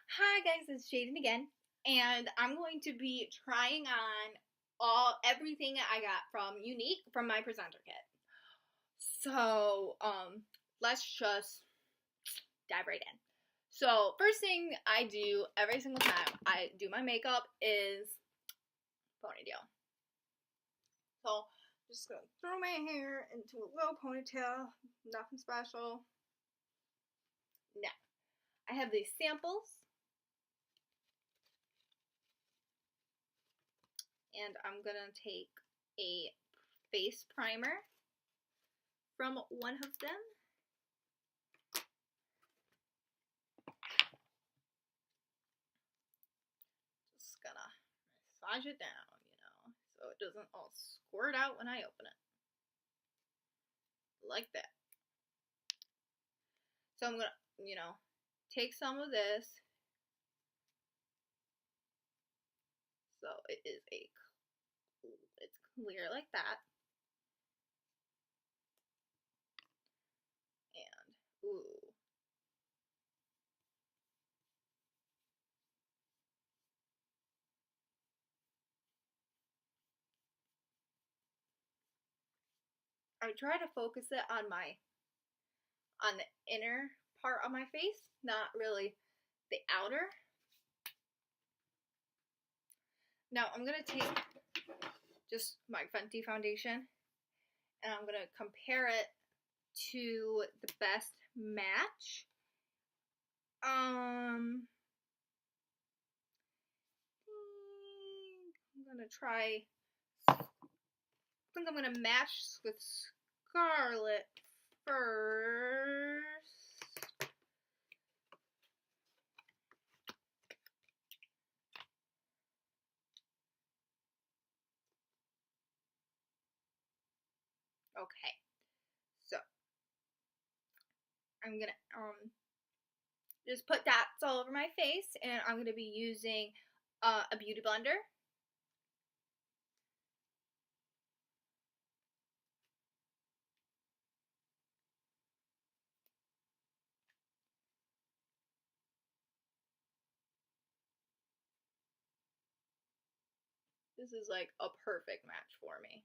Hi guys, it's Jaden again, and I'm going to be trying on everything I got from Younique from my presenter kit. So, let's just dive right in. So, first thing I do every single time I do my makeup is ponytail. So, just gonna throw my hair into a little ponytail, nothing special. Now, I have these samples. And I'm gonna take a face primer from one of them. Just gonna massage it down, so it doesn't all squirt out when I open it. Like that. So I'm gonna, take some of this. So it's clear like that. And, ooh. I try to focus it on the inner part of my face, not really the outer. Now I'm gonna take just my Fenty foundation and I'm gonna compare it to the best match. I'm gonna try. I think I'm gonna match with Scarlet first. Okay, so I'm gonna just put dots all over my face, and I'm gonna be using a beauty blender. This is like a perfect match for me.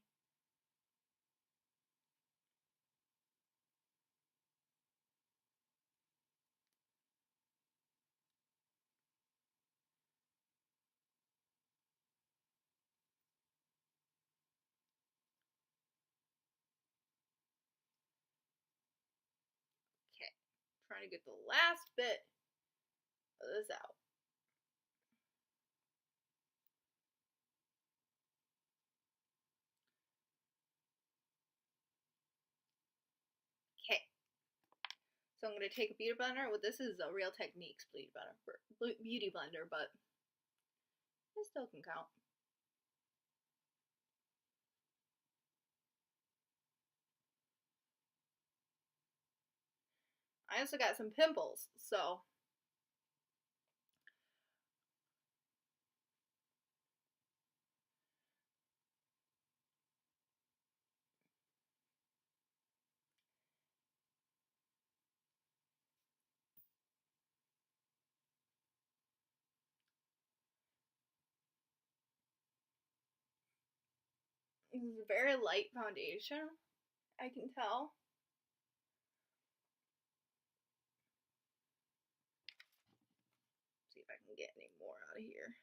Okay, trying to get the last bit of this out. Okay, so I'm going to take a beauty blender. Well, this is a Real Techniques beauty blender, but it still can count. I also got some pimples, so this is a very light foundation, I can tell. See if I can get any more out of here.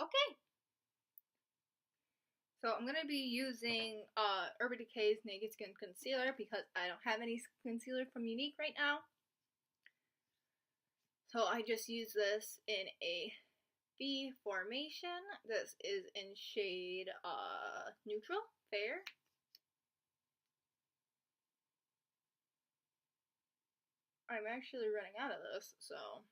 Okay. So I'm going to be using Urban Decay's Naked Skin Concealer because I don't have any concealer from Younique right now. So I just use this in a V formation. This is in shade Neutral, Fair. I'm actually running out of this, so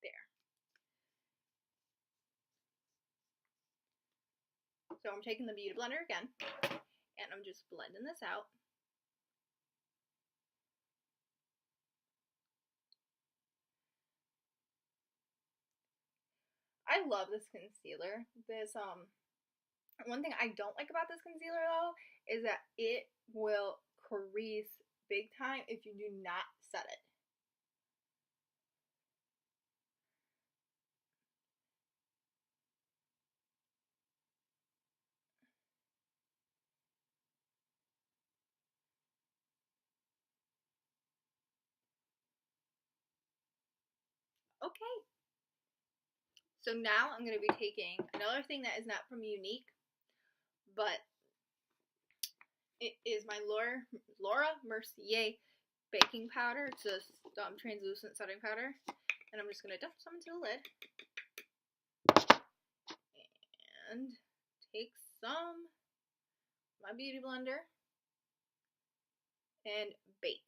there. So I'm taking the Beauty Blender again, and I'm just blending this out. I love this concealer. This, one thing I don't like about this concealer, though, is that it will crease big time if you do not set it. Okay. So now I'm going to be taking another thing that is not from Younique, but it is my Laura Mercier baking powder. It's a translucent setting powder. And I'm just going to dump some into the lid. And take some of my Beauty Blender and bake.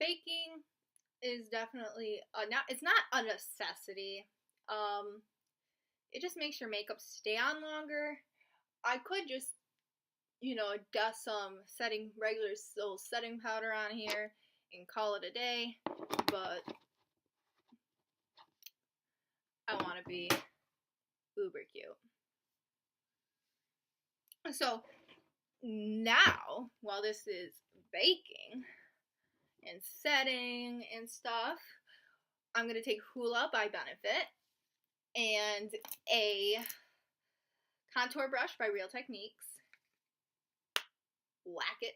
Baking is definitely it's not a necessity. It just makes your makeup stay on longer. I could just, you know, dust some regular setting powder on here and call it a day, but I want to be uber cute. So now, while this is baking and setting and stuff, I'm going to take Hoola by Benefit and a contour brush by Real Techniques, whack it,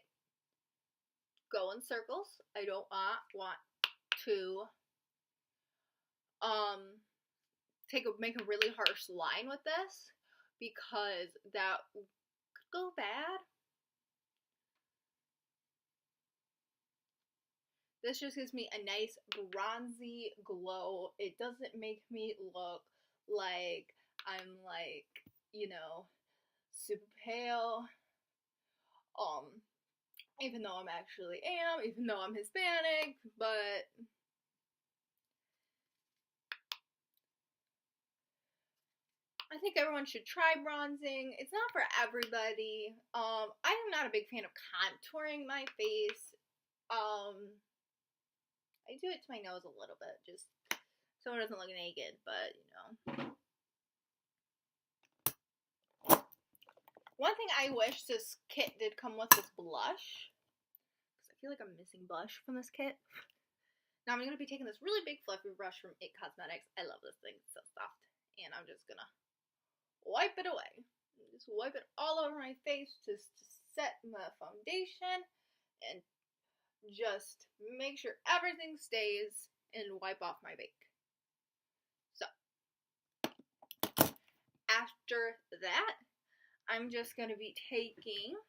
go in circles. I don't want to make a really harsh line with this, because that could go bad. This just gives me a nice bronzy glow. It doesn't make me look like I'm like, you know, super pale. Even though I'm actually even though I'm Hispanic, but I think everyone should try bronzing. It's not for everybody. I am not a big fan of contouring my face. I do it to my nose a little bit, just so it doesn't look naked, but, you know. One thing I wish this kit did come with is blush, because I feel like I'm missing blush from this kit. Now I'm going to be taking this really big fluffy brush from It Cosmetics. I love this thing, it's so soft. And I'm just going to wipe it away. Just wipe it all over my face just to set my foundation and just make sure everything stays and wipe off my bake. So, after that, I'm just going to be taking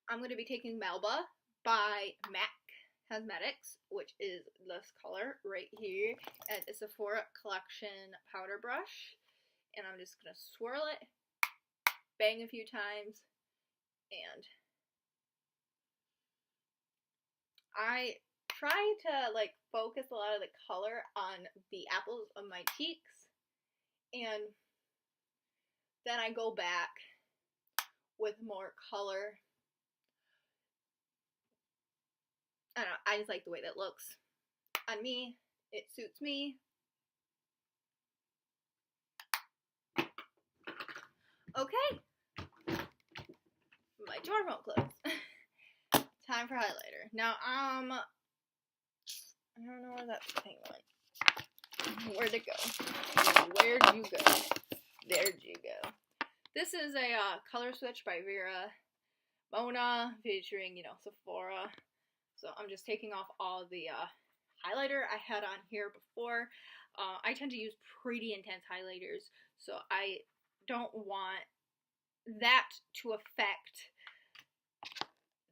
I'm going to be taking Melba by MAC Cosmetics, which is this color right here, and it's a Sephora Collection powder brush, and I'm just going to swirl it, bang a few times, and I try to like focus a lot of the color on the apples of my cheeks, and then I go back with more color. I don't know, I just like the way that looks on me. It suits me. Okay, my door won't close. Time for highlighter. Now, I don't know where that thing went. Where'd it go? Where'd you go? There'd you go. This is a color switch by Vera Mona, featuring, you know, Sephora. So I'm just taking off all the highlighter I had on here before. I tend to use pretty intense highlighters, so I don't want that to affect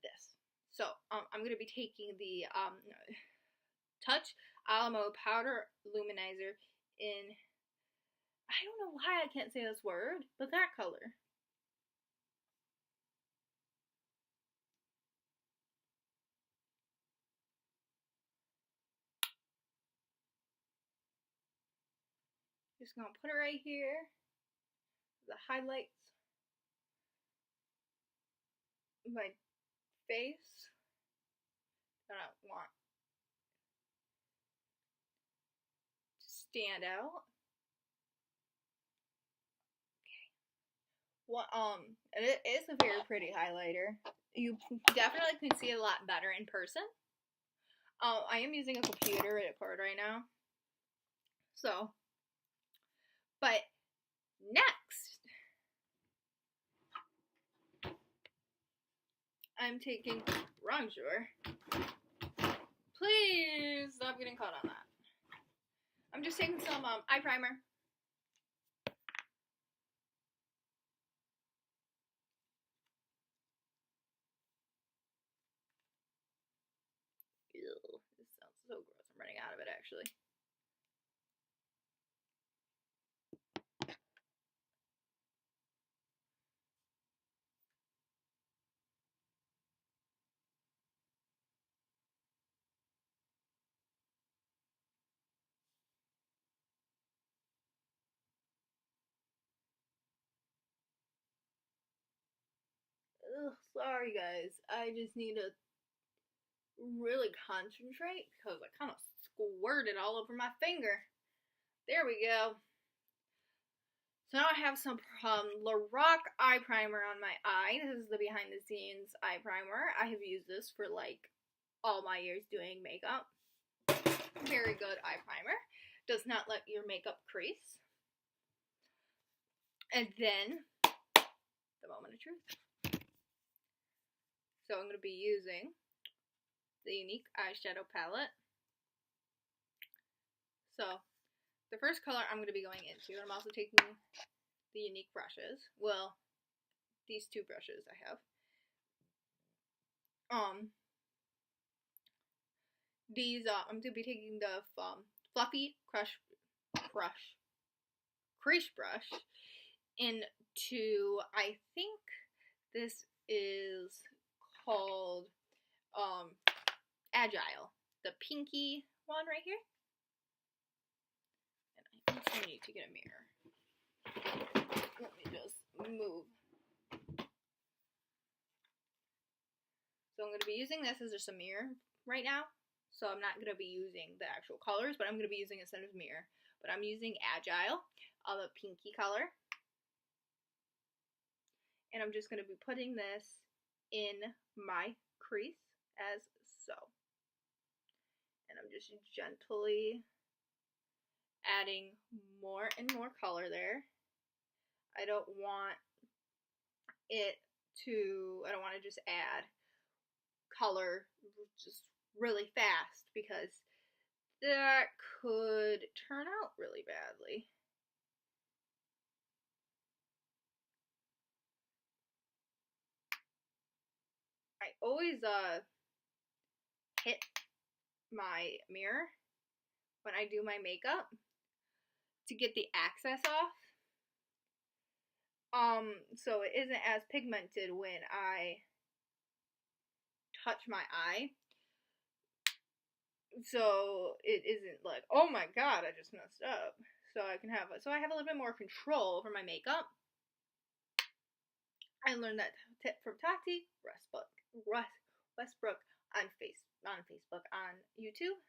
this. So I'm going to be taking the Touch Alamo Powder Luminizer in, I don't know why I can't say this word, but that color. Just gonna put it right here. The highlights. My face that I want to stand out. Okay. Well, it is a very pretty highlighter. You definitely can see it a lot better in person. I am using a computer to record right now. So, but next, I'm taking bronzer. Please stop getting caught on that. I'm just taking some eye primer. Ew, this sounds so gross. I'm running out of it actually. Ugh, sorry guys. I just need to really concentrate because I kind of squirted all over my finger. There we go. So now I have some Lorac eye primer on my eye. This is the behind the scenes eye primer. I have used this for like all my years doing makeup. Very good eye primer. Does not let your makeup crease. And then, the moment of truth. So I'm going to be using the Younique eyeshadow palette. So, the first color I'm going to be going into, and I'm also taking the Younique brushes. Well, these two brushes I have. These, I'm going to be taking the Fluffy Crease Brush into, I think this is called Agile, the pinky one right here. And I also need to get a mirror. Let me just move. So I'm going to be using this as just a mirror right now. So I'm not going to be using the actual colors, but I'm going to be using it instead of mirror. But I'm using Agile, the pinky color. And I'm just going to be putting this in my crease as so. And I'm just gently adding more and more color there. I don't want to just add color just really fast because that could turn out really badly. I always hit my mirror when I do my makeup to get the excess off. So it isn't as pigmented when I touch my eye. So it isn't like, oh my god, I just messed up. So I have a little bit more control over my makeup. I learned that tip from Tati Westbrook on Facebook, on YouTube.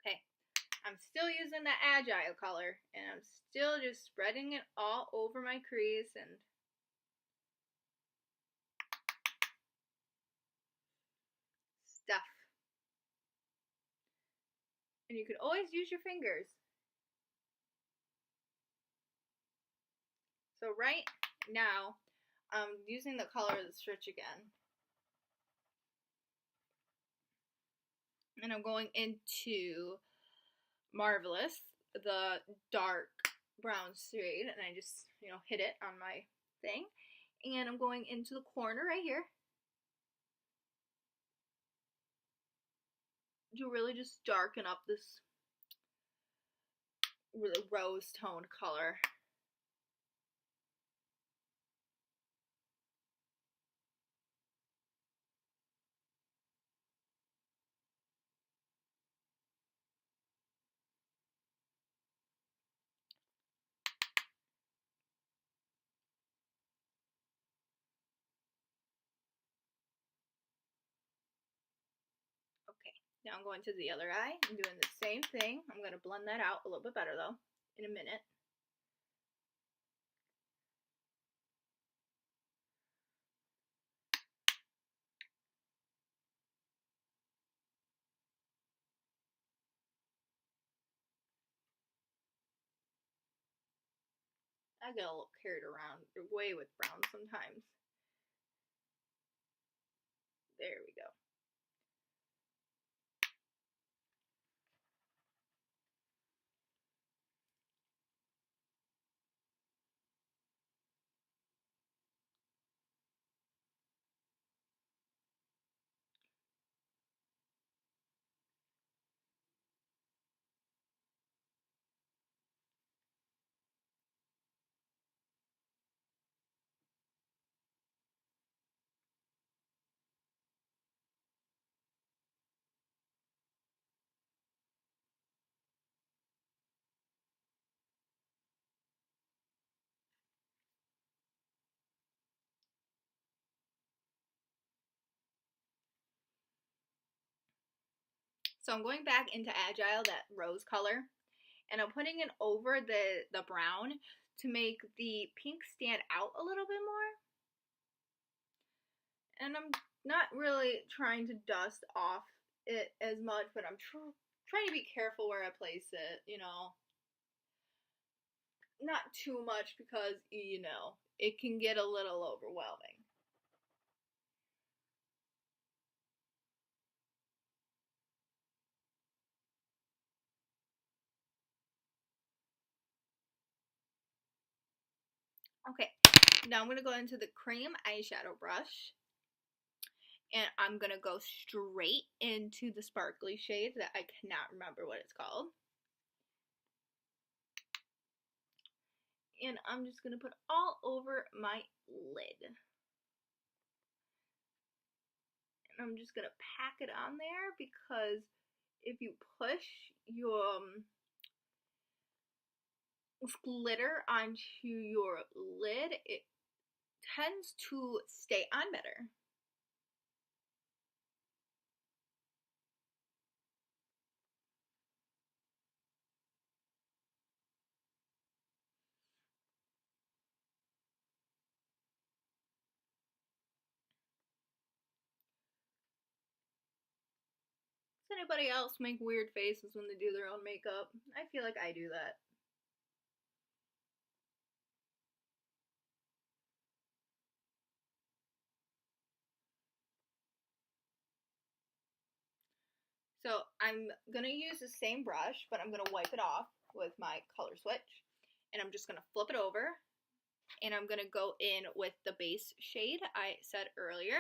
Okay, I'm still using the Agile color, and I'm still just spreading it all over my crease and stuff. And you can always use your fingers. So right now, I'm using the color of the stitch again. And I'm going into Marvelous, the dark brown shade, and I just, hit it on my thing. And I'm going into the corner right here. to really just darken up this really rose toned color. Okay, now I'm going to the other eye. I'm doing the same thing. I'm going to blend that out a little bit better though in a minute. I get a little carried around away with brown sometimes. There we go. So I'm going back into Agile, that rose color, and I'm putting it over the brown to make the pink stand out a little bit more. And I'm not really trying to dust off it as much, but I'm trying to be careful where I place it, you know. Not too much because, you know, it can get a little overwhelming. Okay, now I'm going to go into the cream eyeshadow brush. And I'm going to go straight into the sparkly shade that I cannot remember what it's called. And I'm just going to put all over my lid. And I'm just going to pack it on there because if you push your glitter onto your lid, it tends to stay on better. Does anybody else make weird faces when they do their own makeup? I feel like I do that. So I'm going to use the same brush, but I'm going to wipe it off with my color switch. And I'm just going to flip it over. And I'm going to go in with the base shade I said earlier.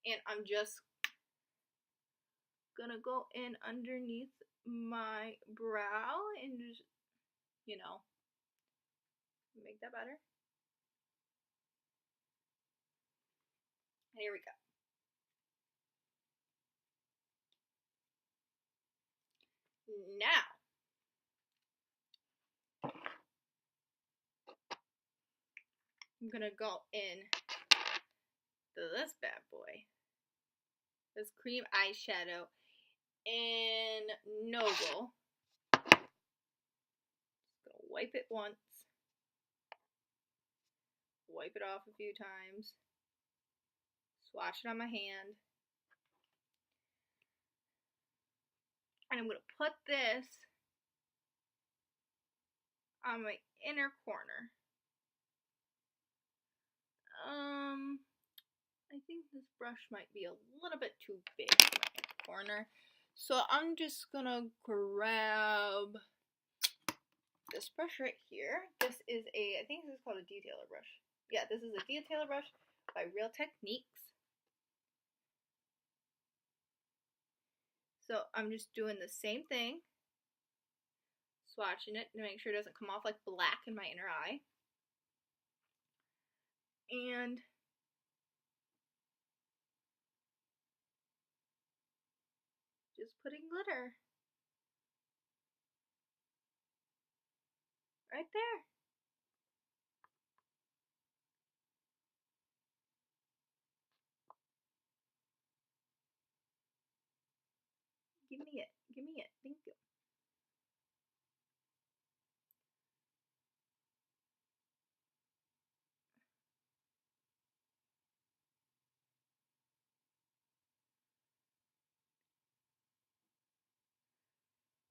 And I'm just going to go in underneath my brow and just, you know, make that better. Here we go. Now, I'm going to go in to this bad boy. This cream eyeshadow in Noble. Just gonna wipe it once. Wipe it off a few times. Swatch it on my hand. And I'm gonna put this on my inner corner. I think this brush might be a little bit too big for my inner corner. So I'm just gonna grab this brush right here. This is I think this is called a detailer brush. Yeah, this is a detailer brush by Real Techniques. So I'm just doing the same thing, swatching it to make sure it doesn't come off like black in my inner eye. And just putting glitter right there. Give me it. Give me it. Thank you.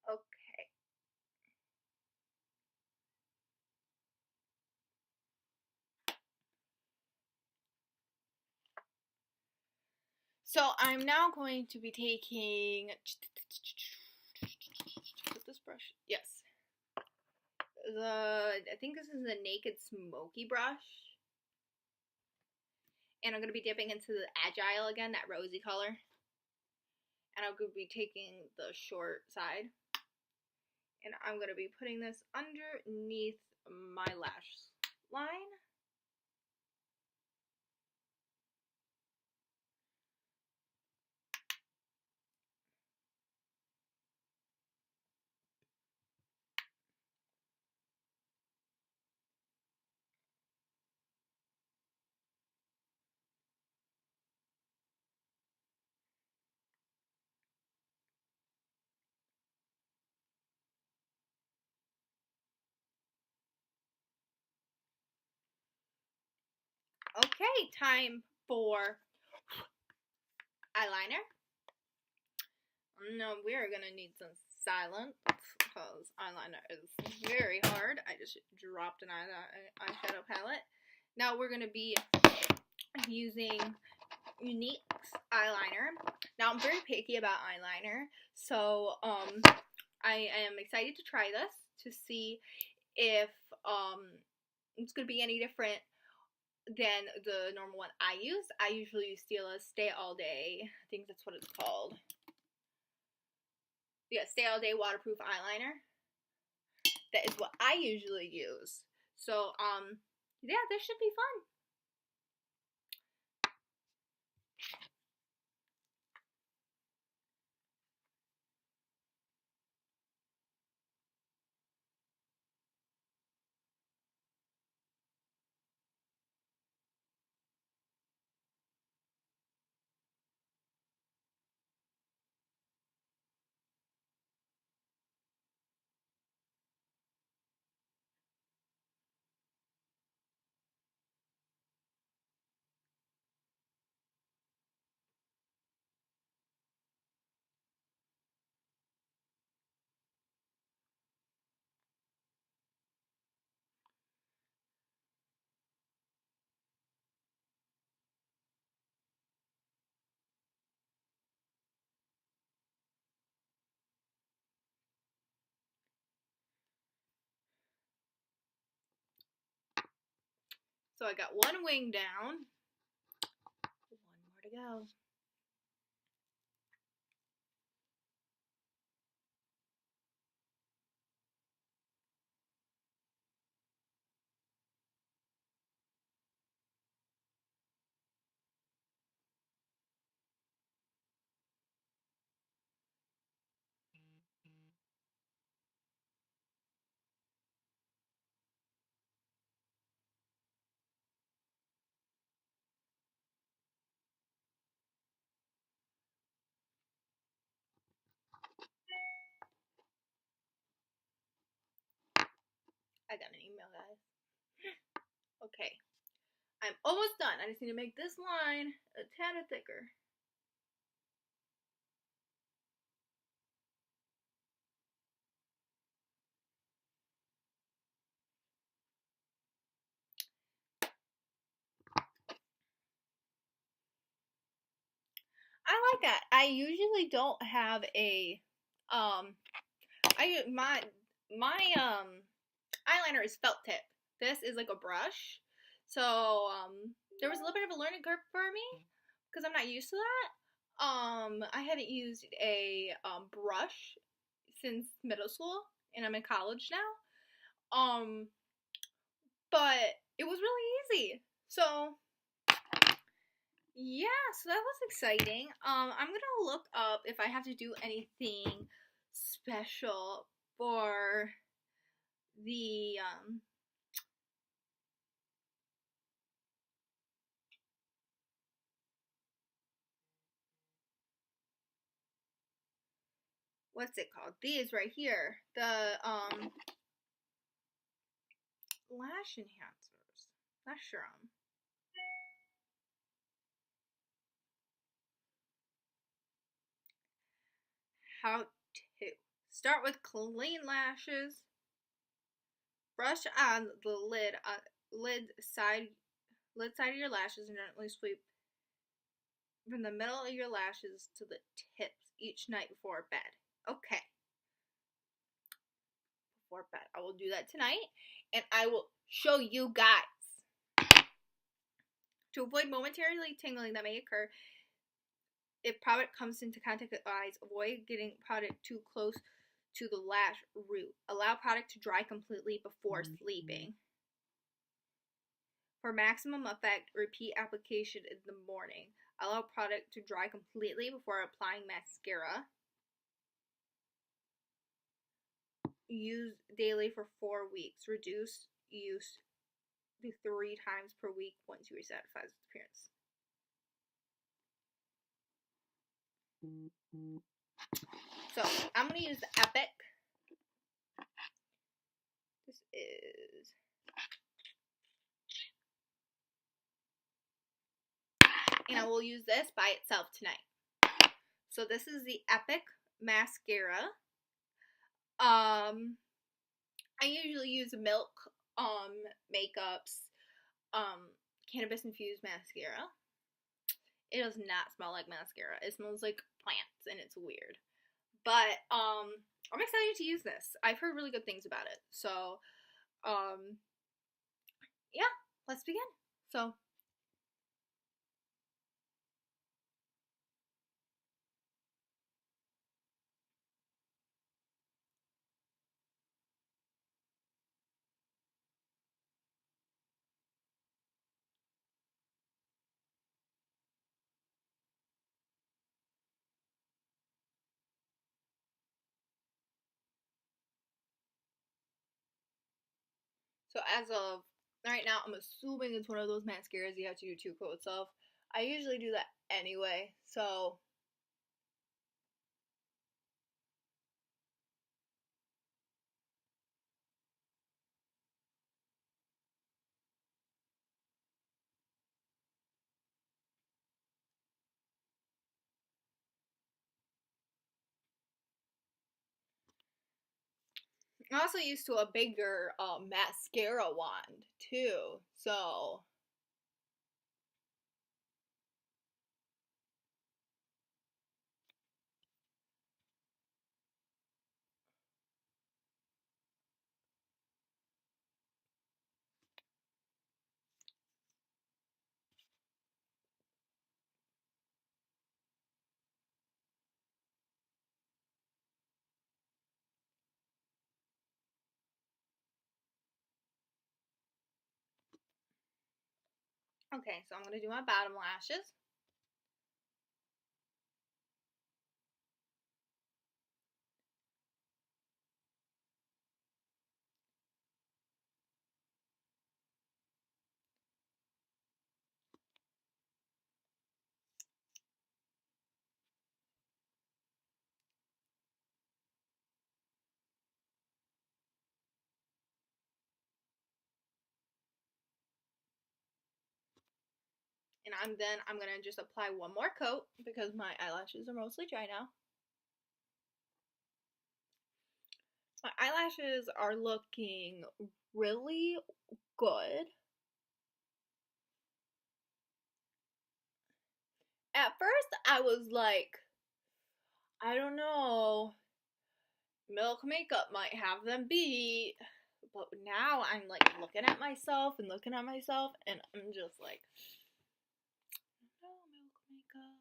Okay. So I'm now going to be taking with this brush. Yes. I think this is the Naked Smoky brush. And I'm going to be dipping into the Agile again, that rosy color. And I'm going to be taking the short side. And I'm going to be putting this underneath my lash line. Okay, time for eyeliner. No, we are gonna need some silence because eyeliner is very hard. I just dropped an eyeshadow palette. Now we're gonna be using Younique's eyeliner. Now I'm very picky about eyeliner, so I am excited to try this to see if it's gonna be any different than the normal one I use. I usually use Stila's Stay All Day. I think that's what it's called. Yeah, Stay All Day waterproof eyeliner. That is what I usually use. So, yeah, this should be fun. So I got one wing down. One more to go. I got an email, guys. Okay. I'm almost done. I just need to make this line a tad thicker. I like that. I usually don't have a my eyeliner is felt tip. This is like a brush. So there was a little bit of a learning curve for me because I'm not used to that. I haven't used a brush since middle school, and I'm in college now. But it was really easy. So yeah, so that was exciting. I'm gonna look up if I have to do anything special for the what's it called? These right here. The lash enhancers. Lash serum. How to start with clean lashes. Brush on the lid side of your lashes and gently sweep from the middle of your lashes to the tips each night before bed. Okay. Before bed. I will do that tonight, and I will show you guys. To avoid momentarily tingling that may occur if product comes into contact with eyes, avoid getting product too close to the lash root. Allow product to dry completely before sleeping. For maximum effect, repeat application in the morning. Allow product to dry completely before applying mascara. Use daily for 4 weeks. Reduce use to 3 times per week once you are satisfied with the appearance. So, I'm going to use the Epic. This is... and I will use this by itself tonight. So, this is the Epic Mascara. I usually use Milk Makeup's cannabis infused mascara. It does not smell like mascara. It smells like plants, and it's weird. But I'm excited to use this. I've heard really good things about it. So yeah, let's begin. So as of right now, I'm assuming it's one of those mascaras you have to do 2 coats of. I usually do that anyway, so I'm also used to a bigger mascara wand too. So okay, so I'm gonna do my bottom lashes. And I'm gonna just apply one more coat because my eyelashes are mostly dry now. My eyelashes are looking really good. At first, I was like, I don't know, Milk Makeup might have them beat. But now I'm like looking at myself, and I'm just like, no, Milk Makeup.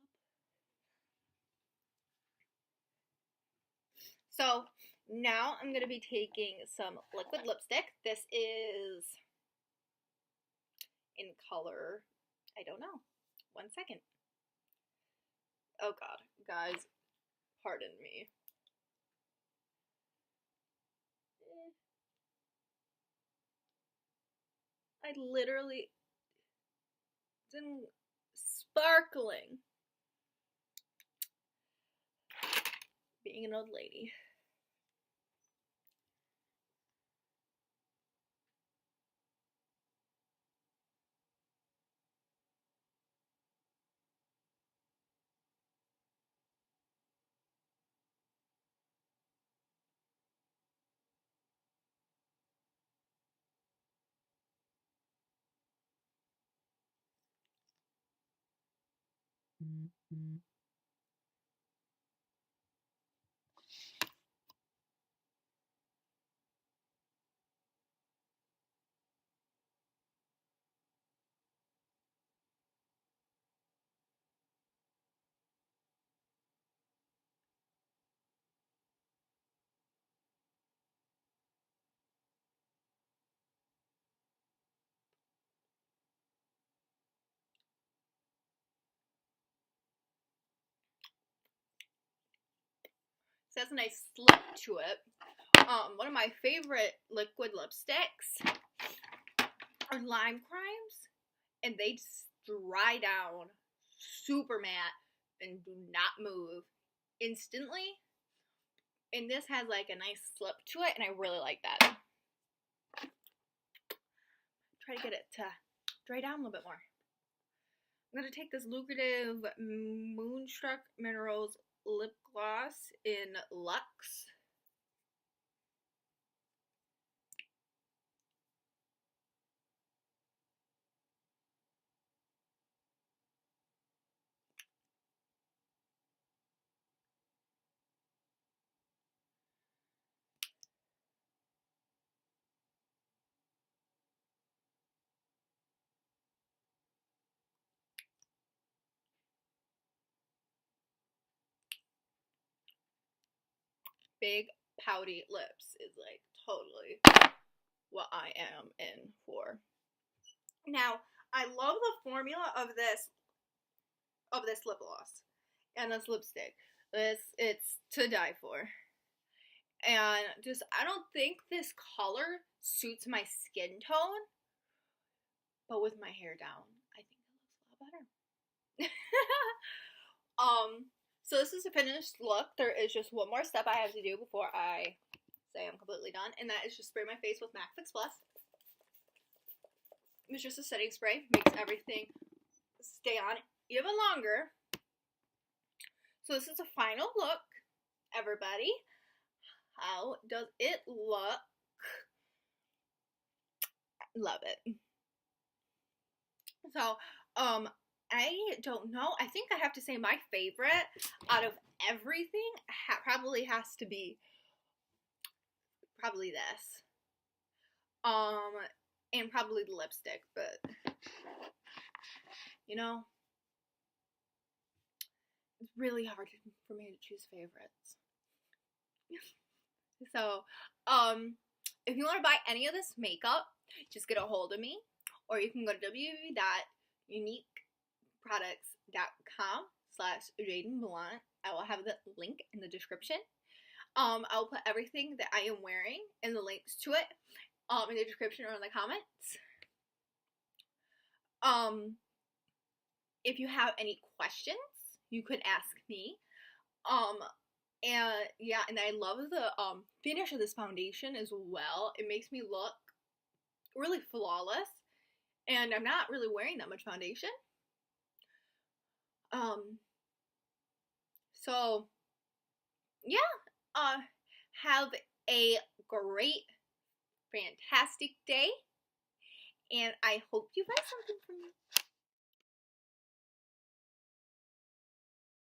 So now I'm going to be taking some liquid lipstick. This is in color, I don't know. 1 second. Oh god, guys, pardon me. I literally didn't sparkling. Being an old lady. So that's a nice slip to it. One of my favorite liquid lipsticks are Lime Crimes, and they just dry down super matte and do not move instantly. And this has like a nice slip to it, and I really like that. Try to get it to dry down a little bit more. I'm going to take this Lucrative Moonstruck Minerals Lip Gloss in Luxe. Big pouty lips is like totally what I am in for. Now, I love the formula of this lip gloss and this lipstick. It's to die for. And just, I don't think this color suits my skin tone, but with my hair down, I think it looks a lot better. So this is a finished look. There is just one more step I have to do before I say I'm completely done, and that is just spray my face with MAC Fix Plus. It's just a setting spray, makes everything stay on even longer. So this is a final look, everybody. How does it look? Love it. So, I don't know. I think I have to say my favorite out of everything probably has to be probably this. And probably the lipstick, but you know, it's really hard for me to choose favorites. So, if you want to buy any of this makeup, just get a hold of me, or you can go to www.youniqueproducts.com/JadenBlunt. I will have the link in the description. I'll put everything that I am wearing and the links to it in the description or in the comments. If you have any questions, you could ask me. And yeah, and I love the finish of this foundation as well. It makes me look really flawless, and I'm not really wearing that much foundation. So yeah, have a great, fantastic day, and I hope you buy something from me.